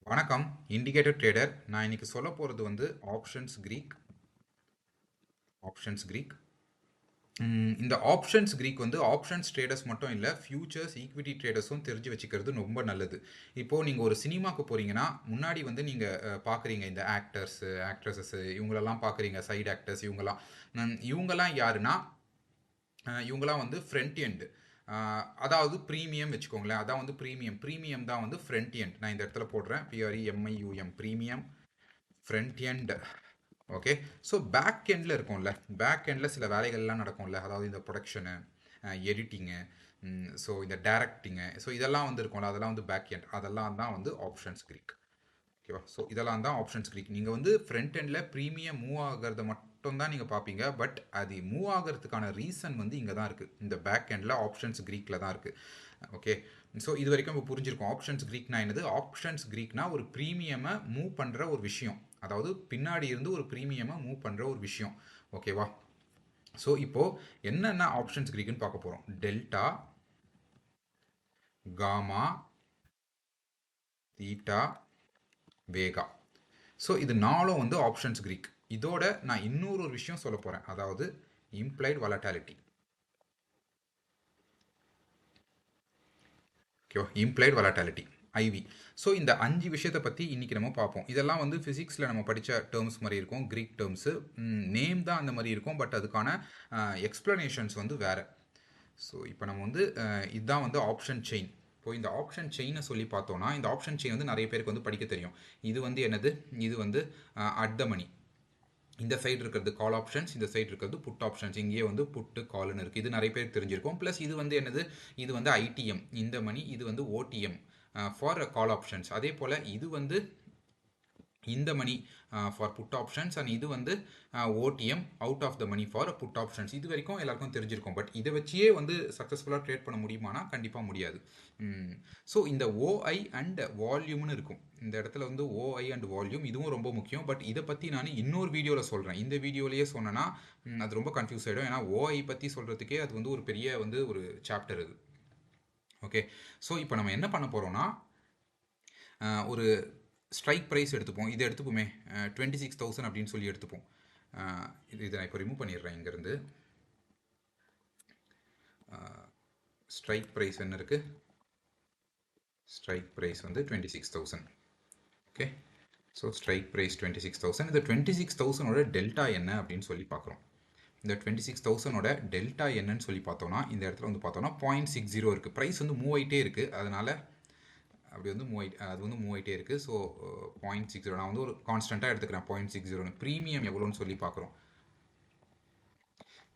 வணக்கம். Indicator trader. நான் இன்னைக்கு சொல்ல போகிறது வந்து ஆப்ஷன்ஸ் கிரீக். இந்த ஆப்ஷன்ஸ் கிரீக் வந்து ஆப்ஷன்ஸ் ட்ரேடர்ஸ் மட்டும் இல்லை, ஃபியூச்சர்ஸ் ஈக்விட்டி ட்ரேடர்ஸும் தெரிஞ்சு வச்சுக்கிறது ரொம்ப நல்லது. இப்போது நீங்கள் ஒரு சினிமாவுக்கு போகிறீங்கன்னா முன்னாடி வந்து நீங்கள் பார்க்குறீங்க இந்த ஆக்ட்ரஸஸ் இவங்களெல்லாம் பார்க்குறீங்க, சைடு ஆக்டர்ஸ் இவங்கெல்லாம் யாருன்னா இவங்கெல்லாம் வந்து ஃப்ரண்ட் எண்டு, அதாவது ப்ரீமியம் வச்சுக்கோங்களேன். அதான் வந்து ப்ரீமியம் தான் வந்து ஃப்ரண்ட் எண்ட். நான் இந்த இடத்துல போடுறேன் PREMIUM premium front end. Okay. So back எண்டில் இருக்கும்ல, பேக் எண்டில் சில வேலைகள்லாம் நடக்கும்ல, அதாவது இந்த ப்ரொடக்ஷனு, எடிட்டிங்கு, ஸோ இந்த டேரக்டிங்கு, ஸோ இதெல்லாம் வந்து இருக்கும்ல, அதெல்லாம் வந்து பேக் எண்ட். அதெல்லாம் தான் வந்து ஆப்ஷன்ஸ் கிரீக். ஓகேவா? ஸோ இதெல்லாம் தான் ஆப்ஷன்ஸ் கிரீக். நீங்கள் வந்து ஃப்ரண்ட் எண்டில் ப்ரீமியம் மூவ் ஆகிறத மட்டும் தான் நீங்கள் பார்ப்பீங்க. பட் அது மூவ் ஆகிறதுக்கான ரீசன் வந்து இங்கே தான் இருக்குது, இந்த பேக் எண்டில் ஆப்ஷன்ஸ் கிரீக்கில் தான் இருக்குது. ஓகே. ஸோ இது வரைக்கும் இப்போ புரிஞ்சிருக்கும் ஆப்ஷன்ஸ் கிரீக்னா என்னது. ஆப்ஷன்ஸ் கிரீக்னா ஒரு ப்ரீமியமை மூவ் பண்ணுற ஒரு விஷயம், அதாவது பின்னாடி இருந்து ஒரு ப்ரீமியமை மூவ் பண்ணுற ஒரு விஷயம். ஓகேவா? ஸோ இப்போது என்னென்ன ஆப்ஷன்ஸ் கிரீக்குன்னு பார்க்க போகிறோம். டெல்டா, காமா, தீட்டா, வேகா. ஸோ இது நாலும் வந்து ஆப்ஷன்ஸ் கிரீக். இதோட நான் இன்னொரு விஷயம் சொல்ல போகிறேன், அதாவது இம்ப்ளைட் வாலட்டாலிட்டி. ஓகேவா? Implied volatility, IV. ஸோ இந்த 5 விஷயத்தை பற்றி இன்றைக்கி நம்ம பார்ப்போம். இதெல்லாம் வந்து ஃபிசிக்ஸில் நம்ம படித்த டேர்ம்ஸ் மாதிரி இருக்கும், க்ரீக் டேர்ம்ஸு. நேம் தான் அந்த மாதிரி இருக்கும், பட் அதுக்கான எக்ஸ்ப்ளனேஷன்ஸ் வந்து வேறு. ஸோ இப்போ நம்ம வந்து இதுதான் வந்து ஆப்ஷன் செயின். இப்போ இந்த ஆப்ஷன் செயினை சொல்லி பார்த்தோன்னா, இந்த ஆப்ஷன் செயின் வந்து நிறைய பேருக்கு வந்து படிக்க தெரியும். இது வந்து என்னது, இது வந்து அட் த மணி. இந்த சைடு இருக்கிறது கால் ஆப்ஷன்ஸ், இந்த சைடு இருக்கிறது புட் ஆப்ஷன்ஸ். இங்கேயே வந்து புட்டு கால்னு இருக்குது. இது நிறைய பேருக்கு தெரிஞ்சிருக்கும். ப்ளஸ் இது வந்து என்னது, இது வந்து ஐடிஎம் இந்த மணி, இது வந்து ஓடிஎம் ஃபார் கால் ஆப்ஷன்ஸ். அதே போல் இது வந்து இந்த money for put options, and இது வந்து OTM out of the money for put options. இது வரைக்கும் எல்லாருக்கும் தெரிஞ்சிருக்கும். பட் இதை வச்சியே வந்து சக்ஸஸ்ஃபுல்லாக ட்ரேட் பண்ண முடியுமானா கண்டிப்பாக முடியாது. ஸோ இந்த ஓஐ அண்ட் வால்யூம்னு இருக்கும். இந்த இடத்துல வந்து ஓஐ அண்ட் வால்யூம் இதுவும் ரொம்ப முக்கியம். பட் இதை பற்றி நான் இன்னொரு வீடியோவில் சொல்கிறேன். இந்த வீடியோலேயே சொன்னேன்னா அது ரொம்ப கன்ஃபியூஸ் ஆகிடும். ஏன்னா ஓஐ பற்றி சொல்கிறதுக்கே அது வந்து ஒரு பெரிய வந்து ஒரு சாப்டர் இது. ஓகே. ஸோ இப்போ நம்ம என்ன பண்ண போகிறோம்னா, ஒரு ஸ்ட்ரைக் ப்ரைஸ் எடுத்துப்போம். இதை எடுத்துப்போமே 26,000 அப்படின்னு சொல்லி எடுத்துப்போம். இதை நான் இப்போ ரிமூவ் பண்ணிடுறேன் இங்கேருந்து. ஸ்ட்ரைக் ப்ரைஸ் என்ன இருக்குது, ஸ்ட்ரைக் ப்ரைஸ் வந்து 26,000. ஓகே. So strike price 26,000. இந்த 26,000ஓட டெல்டா என்ன அப்படின்னு சொல்லி பார்க்குறோம். இந்த 26,000ஓட டெல்டா என்னன்னு சொல்லி பார்த்தோன்னா, இந்த இடத்துல வந்து பார்த்தோன்னா 0.60 இருக்குது. ப்ரைஸ் வந்து மூவ் ஆகிட்டே இருக்குது, அதனால் அப்படி வந்து அது வந்து மூவ் ஆகிட்டே இருக்குது. ஸோ 0.60 நான் வந்து ஒரு கான்ஸ்டண்ட்டாக எடுத்துக்கிறேன். 0.60 ப்ரீமியம் எவ்வளோன்னு சொல்லி பார்க்குறோம்.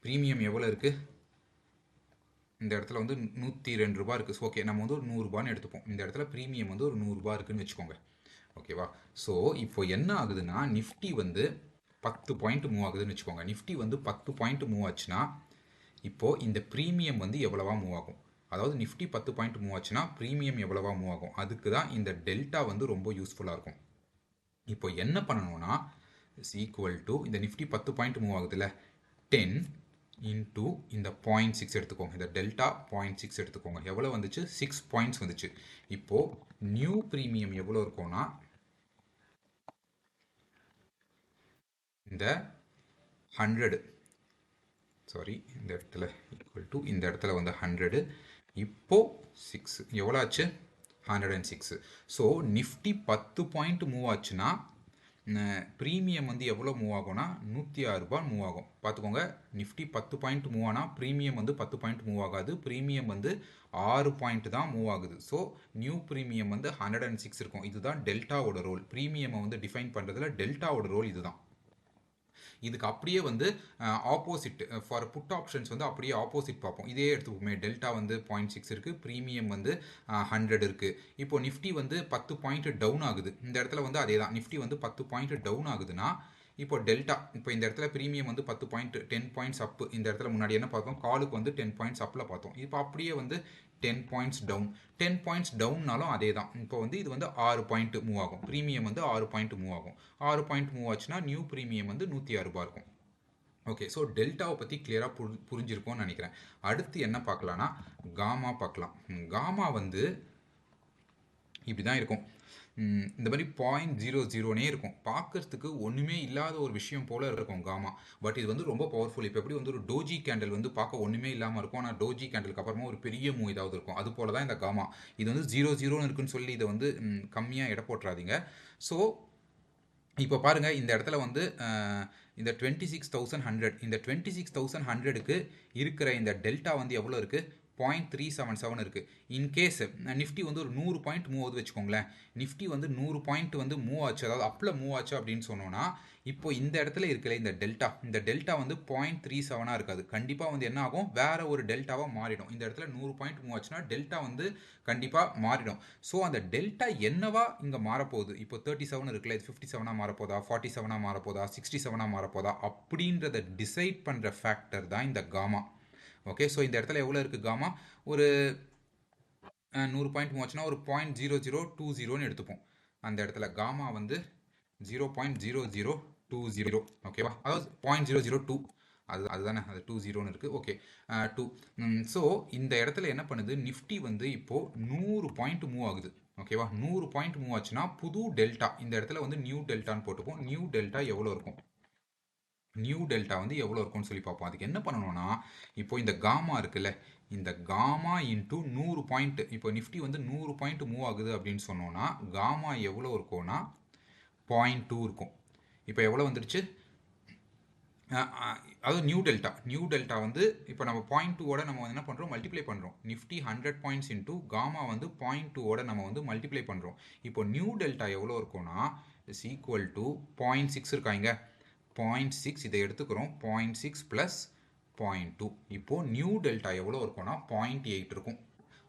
ப்ரீமியம் எவ்வளோ இருக்குது, இந்த இடத்துல வந்து 102 ரூபா இருக்குது. ஸோ ஓகே, நம்ம வந்து ஒரு 100 ரூபான்னு எடுத்துப்போம். இந்த இடத்துல ப்ரீமியம் வந்து ஒரு 100 ரூபா இருக்குன்னு வச்சுக்கோங்க. ஓகேவா? ஸோ இப்போ என்ன ஆகுதுன்னா, நிஃப்டி வந்து 10 பாயிண்ட் மூவ் ஆகுதுன்னு வச்சுக்கோங்க. நிஃப்டி வந்து 10 பாயிண்ட் மூவ் ஆச்சுன்னா இப்போது இந்த ப்ரீமியம் வந்து எவ்வளவா மூவ் ஆகும், அதாவது நிஃப்டி 10 பாயிண்ட் மூவ் ஆச்சுன்னா ப்ரீமியம் எவ்வளவா மூவ் ஆகும், அதுக்கு தான் இந்த டெல்டா வந்து ரொம்ப யூஸ்ஃபுல்லாக இருக்கும். இப்போ என்ன பண்ணணும்னா, இஸ் ஈக்குவல் டு இந்த நிஃப்டி 10 பாயிண்ட் மூவ் ஆகுதுல்ல, 10 இன்டூ இந்த 0.6 எடுத்துக்கோங்க. இந்த டெல்டா 0.6 எடுத்துக்கோங்க. எவ்வளோ வந்துச்சு, 6 பாயிண்ட்ஸ் வந்துச்சு. இப்போது நியூ ப்ரீமியம் எவ்வளோ இருக்கும்னா, இந்த 100, சாரி இந்த இடத்துல ஈக்குவல் டு இந்த இடத்துல வந்து 100. இப்போது 6 எவ்வளோ ஆச்சு, 106. ஸோ நிஃப்டி 10 பாயிண்ட் மூவ் ஆச்சுன்னா ப்ரீமியம் வந்து எவ்வளோ மூவ் ஆகும்னா 106 ரூபாய் மூவ் ஆகும். பார்த்துக்கோங்க, நிஃப்டி 10 பாயிண்ட் மூவ் ஆனால் ப்ரீமியம் வந்து 10 பாயிண்ட் மூவ் ஆகாது. ப்ரீமியம் வந்து 6 பாயிண்ட் தான் மூவ் ஆகுது. ஸோ நியூ ப்ரீமியம் வந்து 106 இருக்கும். இதுதான் டெல்டாவோட ரோல். ப்ரீமியமை வந்து டிஃபைன் பண்ணுறதுல டெல்டாவோட ரோல் இதுதான். இதுக்கு அப்படியே வந்து ஆப்போசிட் ஃபார் புட் ஆப்ஷன்ஸ் வந்து அப்படியே ஆப்போசிட் பார்ப்போம். இதே எடுத்துப்போமே, டெல்டா வந்து 0.6 இருக்குது, ப்ரீமியம் வந்து 100 இருக்குது. இப்போ நிஃப்டி வந்து 10 பாயிண்ட் டவுன் ஆகுது. இந்த இடத்துல வந்து அதே தான், நிஃப்டி வந்து 10 பாயிண்ட் டவுன் ஆகுதுன்னா இப்போ டெல்டா, இப்போ இந்த இடத்துல ப்ரீமியம் வந்து 10 பாயிண்ட் 10 பாயிண்ட்ஸ் அப். இந்த இடத்துல முன்னாடி என்ன பார்த்தோம், காலுக்கு வந்து 10 பாயிண்ட்ஸ் அப்பில் பார்த்தோம். இப்போ அப்படியே வந்து 10 பாயிண்ட்ஸ் டவுன். 10 பாயிண்ட்ஸ் டவுன்னாலும் அதே தான். இப்போ வந்து இது வந்து 6 பாயிண்ட் மூவ் ஆகும். ப்ரீமியம் வந்து 6 பாயிண்ட் மூவ் ஆகும். 6 பாயிண்ட் மூவ் ஆச்சுன்னா நியூ ப்ரீமியம் வந்து 106 ரூபாய் இருக்கும். ஓகே. ஸோ டெல்டாவை பற்றி கிளியராக புரிஞ்சிருக்கும்னு நினைக்கிறேன். அடுத்து என்ன பார்க்கலான்னா, காமா பார்க்கலாம். காமா வந்து இப்படி தான் இருக்கும். இந்த மாதிரி 0.00 இருக்கும். பார்க்கறதுக்கு ஒன்றுமே இல்லாத ஒரு விஷயம் போல இருக்கும் காமா. பட் இது வந்து ரொம்ப பவர்ஃபுல். இப்போ எப்படி வந்து ஒரு டோஜி கேண்டில் வந்து பார்க்க ஒன்றுமே இல்லாமல் இருக்கும், ஆனால் டோஜி கேண்டிலுக்கு அப்புறமா ஒரு பெரிய மூவ் ஏதாவது இருக்கும். அது போல தான் இந்த காமா. இது வந்து 0.0 இருக்குன்னு சொல்லி இதை வந்து கம்மியாக எடை போட்டுறாதீங்க. ஸோ இப்போ பாருங்க, இந்த இடத்துல வந்து இந்த 26,100, இந்த 26,100க்கு இருக்கிற இந்த டெல்டா வந்து எவ்வளோ இருக்குது? 0.377 இருக்குது. இன்கேஸ் நிஃப்டி வந்து ஒரு 100 பாயிண்ட் மூவ் ஆகுது வச்சுக்கோங்களேன். நிஃப்டி வந்து 100 பாயிண்ட் வந்து மூவ் ஆச்சு, அதாவது அப்பில் மூவ் ஆச்சு அப்படின்னு சொன்னோன்னா, இப்போ இந்த இடத்துல இருக்கல இந்த டெல்டா வந்து 0.37 இருக்காது. கண்டிப்பாக வந்து என்ன ஆகும்? வேற ஒரு டெல்டாவாக மாறிடும். இந்த இடத்துல 100 பாயிண்ட் மூவ் ஆச்சுன்னா டெல்டா வந்து கண்டிப்பாக மாறிடும். ஸோ அந்த டெல்டா என்னவா இங்கே மாறப்போகுது? இப்போ 37 இருக்குல்ல, இது 57 மாறப்போதா, 47 மாறப்போதா, 67 மாறப்போதா அப்படின்றத டிசைட் பண்ணுற ஃபேக்டர் தான் இந்த காமா. ஓகே, ஸோ இந்த இடத்துல எவ்வளோ இருக்குது காமா? ஒரு 100 பாயிண்ட் மூவ் ஆச்சுன்னா ஒரு 0.0020 எடுத்துப்போம். அந்த இடத்துல காமா வந்து 0.0020, ஓகேவா? அதாவது 0.002, அதுதானே, அது 20 இருக்குது. ஓகே, 2. ஸோ இந்த இடத்துல என்ன பண்ணுது? நிஃப்டி வந்து இப்போது 100 பாயிண்ட் மூவ் ஆகுது. ஓகேவா? 100 பாயிண்ட் மூவ் ஆச்சுன்னா புது டெல்டா, இந்த இடத்துல வந்து நியூ டெல்டான்னு போட்டுப்போம். நியூ டெல்டா எவ்வளோ இருக்கும்? நியூ டெல்டா வந்து எவ்வளோ இருக்கும்னு சொல்லி பார்ப்போம். அதுக்கு என்ன பண்ணணும்னா, இப்போ இந்த காமா இருக்குல்ல, இந்த காமா இன்ட்டு 100 பாயிண்ட், இப்போ நிஃப்டி வந்து 100 பாயிண்ட் மூவ் ஆகுது அப்படின்னு சொன்னோன்னா காமா எவ்வளோ இருக்கும்னா 0.2 இருக்கும். இப்போ எவ்வளோ வந்துடுச்சு? அதாவது நியூ டெல்டா வந்து இப்போ நம்ம 0.2ஓட நம்ம என்ன பண்ணுறோம்? மல்டிப்ளை பண்ணுறோம். நிஃப்டி 100 பாயிண்ட்ஸ் இன்ட்டு காமா வந்து 0.2ஓட நம்ம வந்து மல்டிப்ளை பண்ணுறோம். இப்போ நியூ டெல்டா எவ்வளோ இருக்கும்னா இஸ் ஈக்குவல் டு 0.6 இருக்காங்க. 0.6 இதை எடுத்துக்கிறோம். 0.6 ப்ளஸ் 0.2. இப்போது நியூ டெல்டா எவ்வளோ இருக்கும்னா 0.8 இருக்கும்.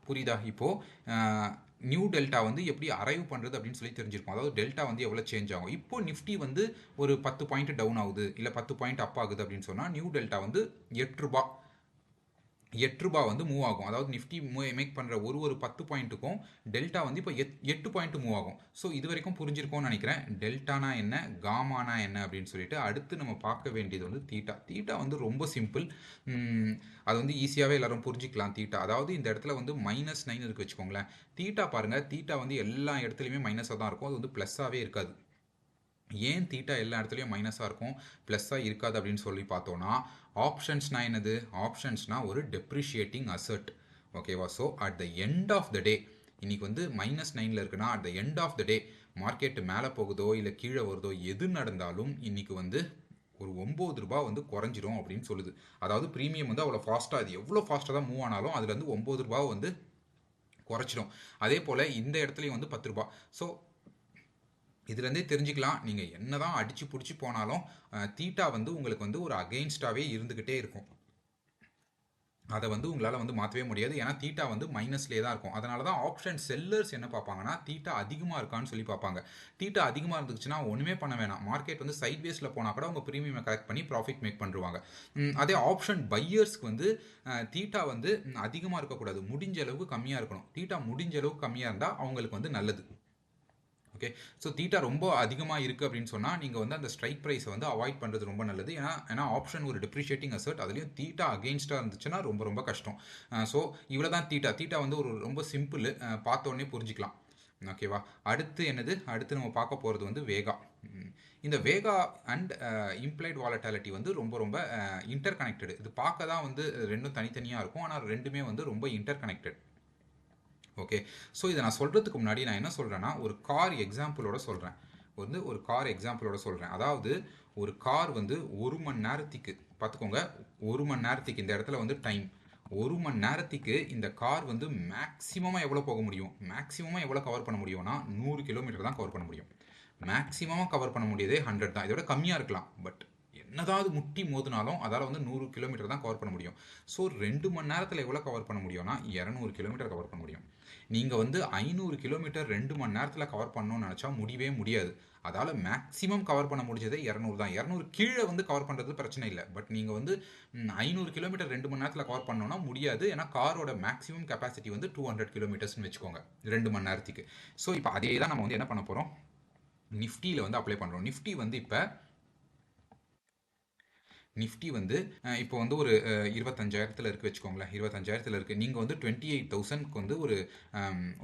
புரியுதா? இப்போது நியூ டெல்டா வந்து எப்படி அரைவ் பண்ணுறது அப்படின்னு சொல்லி தெரிஞ்சிருக்கும். அதாவது டெல்டா வந்து எவ்வளோ சேஞ்ச் ஆகும். இப்போ நிஃப்டி வந்து ஒரு 10 பாயிண்ட் டவுன் ஆகுது, இல்லை 10 பாயிண்ட் அப் ஆகுது அப்படின்னு சொன்னால் நியூ டெல்டா வந்து 8 ரூபாய் வந்து மூவ் ஆகும். அதாவது நிஃப்டி மேக் பண்ணுற ஒரு 10 பாயிண்ட்டுக்கும் டெல்டா வந்து இப்போ 8 பாயிண்ட் மூவ் ஆகும். ஸோ இது வரைக்கும் புரிஞ்சிருக்கும்னு நினைக்கிறேன், டெல்டானா என்ன, காமானா என்ன அப்படின்னு சொல்லிட்டு. அடுத்து நம்ம பார்க்க வேண்டியது வந்து தீட்டா வந்து ரொம்ப சிம்பிள். அது வந்து ஈஸியாகவே எல்லாரும் புரிஞ்சிக்கலாம். தீட்டா அதாவது இந்த இடத்துல வந்து -9 இருக்கு வச்சுக்கோங்களேன். தீட்டா பாருங்கள், தீட்டா வந்து எல்லா இடத்துலையுமே மைனஸாக தான் இருக்கும், அது வந்து ப்ளஸ்ஸாகவே இருக்காது. ஏன் தீட்டா எல்லா இடத்துலையும் மைனஸாக இருக்கும், ப்ளஸ்ஸாக இருக்காது அப்படின்னு சொல்லி பார்த்தோன்னா, ஆப்ஷன்ஸ்னா என்னது? ஆப்ஷன்ஸ்னா ஒரு டெப்ரிஷியேட்டிங் அசட். ஓகேவா? So at the end of the day, இன்னைக்கு வந்து -9 இருக்குன்னா at the end of the day market மேலே போகுதோ இல்லை கீழே வருதோ எது நடந்தாலும் இன்னைக்கு வந்து ஒரு 9 ரூபாய் வந்து குறைஞ்சிரும் அப்படின்னு சொல்லுது. அதாவது ப்ரீமியம் வந்து அவ்வளோ ஃபாஸ்ட்டாக, அது எவ்வளோ ஃபாஸ்ட்டாக தான் மூவ் ஆனாலும் அதுலேருந்து 9 ரூபாய் வந்து குறைச்சிடும். அதே போல் இந்த இடத்துலையும் வந்து 10 ரூபாய். ஸோ இதுலேருந்தே தெரிஞ்சுக்கலாம், நீங்கள் என்ன தான் அடித்து பிடிச்சி போனாலும் தீட்டா வந்து உங்களுக்கு வந்து ஒரு அகெயின்ஸ்டாகவே இருந்துக்கிட்டே இருக்கும். அதை வந்து உங்களால் வந்து மாற்றவே முடியாது. ஏன்னா தீட்டா வந்து மைனஸ்லேயே தான் இருக்கும். அதனால தான் ஆப்ஷன் செல்லர்ஸ் என்ன பார்ப்பாங்கன்னா, தீட்டா அதிகமாக இருக்கான்னு சொல்லி பார்ப்பாங்க. தீட்டா அதிகமாக இருந்துச்சுன்னா ஒன்றுமே பண்ண வேணாம். மார்க்கெட் வந்து சைட்வேஸில் போனால் கூட அவங்க ப்ரீமியம் கலெக்ட் பண்ணி ப்ராஃபிட் மேக் பண்ணுவாங்க. அதே ஆப்ஷன் பையர்ஸ்க்கு வந்து தீட்டா வந்து அதிகமாக இருக்கக்கூடாது, முடிஞ்ச அளவுக்கு கம்மியாக இருக்கணும். தீட்டா முடிஞ்ச அளவுக்கு கம்மியாக இருந்தால் அவங்களுக்கு வந்து நல்லது. ஓகே, ஸோ தீட்டா ரொம்ப அதிகமாக இருக்குது அப்படின்னு சொன்னால் நீங்கள் வந்து அந்த ஸ்ட்ரைக் ப்ரைஸை வந்து அவாய்ட் பண்ணுறது ரொம்ப நல்லது. ஏன்னா ஆப்ஷன் ஒரு டெப்ரிஷியேட்டிங் அசர்ட், அதுலேயும் தீட்டா அகெயின்ஸ்டாக இருந்துச்சுன்னா ரொம்ப கஷ்டம். ஸோ இவ்வளோ தான் தீட்டா வந்து ஒரு ரொம்ப சிம்பிள், பார்த்தோன்னே புரிஞ்சிக்கலாம். ஓகேவா? அடுத்து என்னது? அடுத்து நம்ம பார்க்க போகிறது வந்து வேகா. இந்த வேகா அண்ட் இம்ப்ளைட் வாலட்டாலிட்டி வந்து ரொம்ப இன்டர் கனெக்டடு. இது பார்க்க தான் வந்து ரெண்டும் தனித்தனியாக இருக்கும், ஆனால் ரெண்டுமே வந்து ரொம்ப இன்டர் கனெக்டட். ஓகே, ஸோ இதை நான் சொல்கிறதுக்கு முன்னாடி நான் என்ன சொல்கிறேன்னா, ஒரு கார் எக்ஸாம்பிளோட சொல்கிறேன். ஒரு கார் எக்ஸாம்பிளோட சொல்கிறேன். அதாவது ஒரு கார் வந்து 1 மணி நேரத்துக்கு, பார்த்துக்கோங்க, 1 மணி நேரத்துக்கு இந்த இடத்துல வந்து டைம், 1 மணி நேரத்துக்கு இந்த கார் வந்து மேக்ஸிமமாக எவ்வளோ போக முடியும்? மேக்ஸிமமாக எவ்வளோ கவர் பண்ண முடியும்னா 100 கிலோமீட்டர் தான் கவர் பண்ண முடியும். மேக்ஸிமமாக கவர் பண்ண முடியதே 100 தான். இதோட கம்மியாக இருக்கலாம், பட் என்னதாவது முட்டி மோதினாலும் அதால் வந்து 100 கிலோமீட்டர் தான் கவர் பண்ண முடியும். ஸோ 2 மணி நேரத்தில் எவ்வளோ கவர் பண்ண முடியும்னா 200 கிலோமீட்டர் கவர் பண்ண முடியும். நீங்கள் வந்து 500 கிலோமீட்டர் 2 மணி நேரத்தில் கவர் பண்ணணும்னு நினச்சா முடியவே முடியாது. அதால் மேக்ஸிமம் கவர் பண்ண முடிஞ்சதே 200 தான். 200 கீழே வந்து கவர் பண்ணுறது பிரச்சனை இல்லை. பட் நீங்கள் வந்து 500 கிலோமீட்டர் 2 மணி நேரத்தில் கவர் பண்ணோன்னா முடியாது. ஏன்னா காரோட மேக்ஸிமம் கெப்பாசிட்டி வந்து 200 கிலோமீட்டர்ஸ்னு வச்சுக்கோங்க 2 மணி நேரத்துக்கு. ஸோ இப்போ அதே தான் நம்ம வந்து என்ன பண்ண போகிறோம், நிஃப்டியில் வந்து அப்ளை பண்ணுறோம். நிஃப்டி வந்து இப்போ வந்து ஒரு 25,000 இருக்குது வச்சுக்கோங்களேன். 25,000 இருக்குது. நீங்கள் வந்து 28,000க்கு வந்து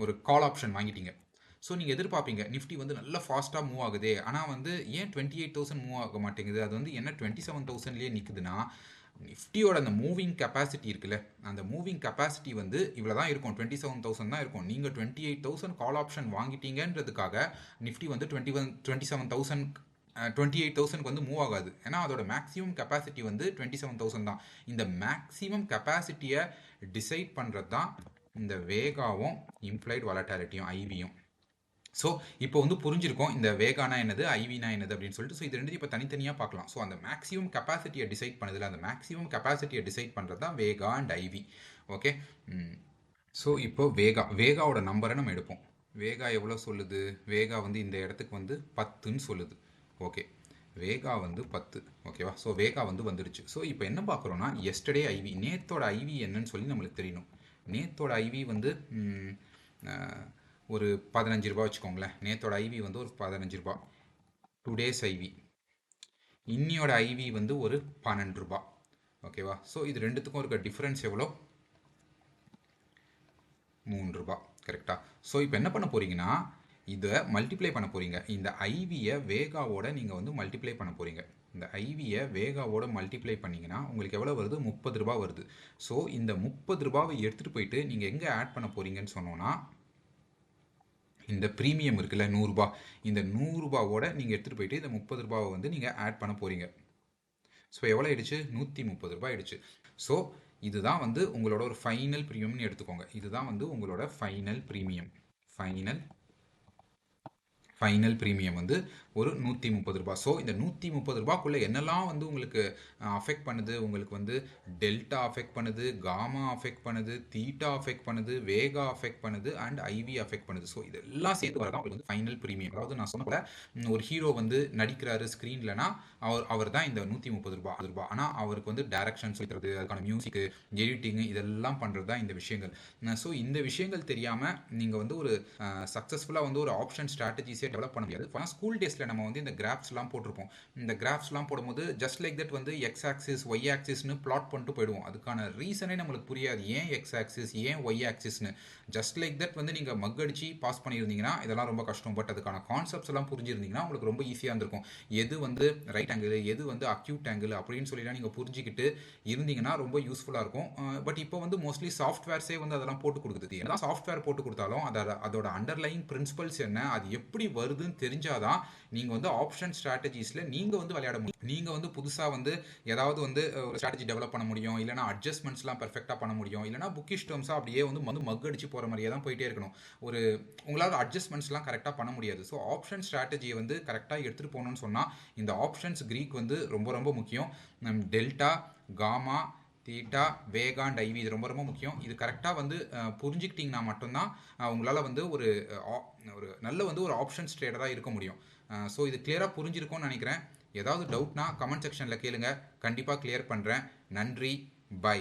ஒரு கால் ஆப்ஷன் வாங்கிட்டீங்க. ஸோ நீங்கள் எதிர்பார்ப்பீங்க நிஃப்டி வந்து நல்லா ஃபாஸ்ட்டாக மூவ் ஆகுதே, ஆனால் வந்து ஏன் 28,000 மூவ் ஆக மாட்டேங்குது, அது வந்து என்ன 27,000லேயே நிற்குதுன்னா, நிஃப்டியோட அந்த மூவிங் கெப்பாசிட்டி இருக்குல்ல, அந்த மூவிங் கெப்பாசிட்டி வந்து இவ்வளோ தான் இருக்கும், 27,000 தான் இருக்கும். நீங்கள் 28,000 கால் ஆப்ஷன் வாங்கிட்டீங்கன்றதுக்காக நிஃப்டி வந்து 27,000 28,000க்கு வந்து மூவ் ஆகாது. ஏன்னா அதோட மேக்ஸிமம் கெப்பாசிட்டி வந்து 27,000 தான். இந்த மேக்ஸிமம் கெப்பாசிட்டியை டிசைட் பண்ணுறது தான் இந்த வேகாவும் இம்ப்ளைட் வாலட்டாலிட்டியும் ஐவியும். ஸோ இப்போ வந்து புரிஞ்சிருக்கோம் இந்த வேகானா என்னது, ஐவினா என்னது அப்படின்னு சொல்லிட்டு. ஸோ இது ரெண்டு இப்போ தனித்தனியாக பார்க்கலாம். ஸோ அந்த மேக்ஸிமம் கெப்பாசிட்டியை டிசைட் பண்ணதில்ல, அந்த மேக்ஸிமம் கெப்பாசிட்டியை டிசைட் பண்ணுறது தான் வேகா அண்ட் ஐவி. ஓகே. ஸோ இப்போ வேகாவோட நம்பரை நம்ம எடுப்போம். வேகா எவ்வளோ சொல்லுது, வேகா வந்து இந்த இடத்துக்கு வந்து 10ன்னு சொல்லுது. ஓகே, வேகா வந்து 10. ஓகேவா. ஸோ வேகா வந்து வந்துடுச்சு. ஸோ இப்போ என்ன பார்க்குறோன்னா, எஸ்டர்டே ஐவி, நேத்தோட ஐவி என்னன்னு சொல்லி நம்மளுக்கு தெரியணும். நேத்தோட ஐவி வந்து ஒரு 15 ரூபா வச்சுக்கோங்களேன். நேத்தோட ஐவி வந்து ஒரு 15 ரூபா. டுடேஸ் ஐவி, இன்னியோட ஐவி வந்து ஒரு 12 ரூபா. ஓகேவா. ஸோ இது ரெண்டுத்துக்கும் இருக்க டிஃப்ரென்ஸ் எவ்வளோ, 3 ரூபா. கரெக்டாக. ஸோ இப்போ என்ன பண்ண போகிறீங்கன்னா, இதை மல்டிப்ளை பண்ண போகிறீங்க. இந்த ஐவியை வேகாவோட நீங்கள் வந்து மல்டிப்ளை பண்ண போகிறீங்க. இந்த ஐவியை வேகாவோட மல்டிப்ளை பண்ணிங்கன்னா உங்களுக்கு எவ்வளோ வருது, 30 ரூபா வருது. ஸோ இந்த 30 ரூபாவை எடுத்துகிட்டு போயிட்டு நீங்கள் எங்கே ஆட் பண்ண போகிறீங்கன்னு சொன்னோன்னா, இந்த ப்ரீமியம் இருக்குல்ல 100 ரூபா, இந்த 100 ரூபாவோட நீங்கள் எடுத்துகிட்டு போயிட்டு இந்த 30 ரூபாவை வந்து நீங்கள் ஆட் பண்ண போகிறீங்க. ஸோ எவ்வளோ ஆயிடுச்சு, 130 ரூபாய் ஆயிடுச்சு. ஸோ இதுதான் வந்து உங்களோட ஒரு ஃபைனல் ப்ரீமியம்னு எடுத்துக்கோங்க. இதுதான் வந்து உங்களோட ஃபைனல் ப்ரீமியம். ஃபைனல் ப்ரீமியம் வந்து ஒரு 130 ரூபா. ஸோ இந்த 130 ரூபாக்குள்ளே என்னெல்லாம் வந்து உங்களுக்கு அஃபெக்ட் பண்ணுது, உங்களுக்கு வந்து டெல்டா அஃபெக்ட் பண்ணுது, காமா அஃபெக்ட் பண்ணுது, தீட்டா அஃபெக்ட் பண்ணுது, வேகா அஃபெக்ட் பண்ணுது அண்ட் ஐவி அஃபெக்ட் பண்ணுது. ஸோ இதெல்லாம் சேர்த்து வரதான் உங்களுக்கு வந்து ஃபைனல் ப்ரீமியம். அதாவது நான் சொன்ன போல ஒரு ஹீரோ வந்து நடிக்கிறாரு ஸ்க்ரீன்லனா அவர் தான் இந்த 130 ரூபா. ஆனால் அவருக்கு வந்து டைரக்ஷன் சொல்லிக்கிறது, அதுக்கான மியூசிக்கு, எடிட்டிங்கு, இதெல்லாம் பண்ணுறது தான் இந்த விஷயங்கள். ஸோ இந்த விஷயங்கள் தெரியாமல் நீங்கள் வந்து ஒரு சக்ஸஸ்ஃபுல்லாக வந்து ஒரு ஆப்ஷன் ஸ்ட்ராட்டஜிஸே டெவலப் பண்ண முடியாது. ஆனால் ஸ்கூல் டேஸில் நம்ம வந்து இந்த கிராஃப்ஸ்லாம் போட்டிருப்போம். இந்த கிராஃப்ஸ்லாம் போடும்போது ஜஸ்ட் லைக் தட் வந்து எக்ஸ் ஆக்சிஸ் ஒய் ஆக்சிஸ்னு பிளாட் பண்ணிட்டு போயிடுவோம். அதுக்கான ரீசனே நம்மளுக்கு புரியாது, ஏன் எக்ஸ் ஆக்சிஸ் ஏன் ஒய் ஆக்சிஸ்னு. ஜஸ்ட் லைக் தட் வந்து நீங்கள் மக்கடிச்சு பாஸ் பண்ணியிருந்தீங்கன்னா இதெல்லாம் ரொம்ப கஷ்டம். பட் அதுக்கான கான்செப்ட்ஸ் எல்லாம் புரிஞ்சிருந்தீங்கன்னா உங்களுக்கு ரொம்ப ஈஸியாக இருந்திருக்கும். எது வந்து ரைட் ஆங்கிள், எது வந்து அக்யூட் ஆங்கிள் அப்படின்னு சொல்லிலாம் நீங்கள் புரிஞ்சுக்கிட்டு இருந்தீங்கன்னா ரொம்ப யூஸ்ஃபுல்லாக இருக்கும். பட் இப்போ வந்து மோஸ்ட்லி சாஃப்ட்வேர்ஸே வந்து அதெல்லாம் போட்டு கொடுக்குது. ஏன்னா சாஃப்ட்வேர் போட்டு கொடுத்தாலும் அதோட அண்டர்லைன் பிரின்சிபல்ஸ் என்ன, அது எப்படி வருதுன்னு தெரிஞ்சாதான் நீங்கள் வந்து ஆப்ஷன் ஸ்ட்ராட்டஜிஸில் நீங்கள் வந்து விளையாட முடியும். நீங்கள் வந்து புதுசாக வந்து ஏதாவது வந்து ஒரு ஸ்ட்ராட்டஜி டெவலப் பண்ண முடியும், இல்லைனா அட்ஜஸ்ட்மெண்ட்ஸ்லாம் பெர்ஃபெக்டாக பண்ண முடியும், இல்லைனா புக்கிஷ் டேர்ம்ஸாக அப்படியே வந்து மக் அடிச்சு போகிற மாதிரியே தான் போயிட்டே இருக்கணும். உங்களால் அட்ஜஸ்ட்மெண்ட்ஸ்லாம் கரெக்டாக பண்ண முடியாது. ஸோ ஆப்ஷன் ஸ்ட்ராட்டஜியை வந்து கரெக்டாக எடுத்துகிட்டு போகணும்னு சொன்னால் இந்த ஆப்ஷன்ஸ் க்ரீக் வந்து ரொம்ப ரொம்ப முக்கியம். Delta, gamma, theta, vega and IV இது ரொம்ப ரொம்ப முக்கியம். இது கரெக்டாக வந்து புரிஞ்சுக்கிட்டிங்கன்னா மட்டும்தான் உங்களால் வந்து ஒரு நல்ல வந்து ஒரு ஆப்ஷன்ஸ் ட்ரேடராக இருக்க முடியும். ஸோ இது கிளியராக புரிஞ்சிருக்கும்னு நினைக்கிறேன். ஏதாவது டவுட்னா கமெண்ட் செக்ஷனில் கேளுங்க, கண்டிப்பாக கிளியர் பண்ணுறேன். நன்றி, பை.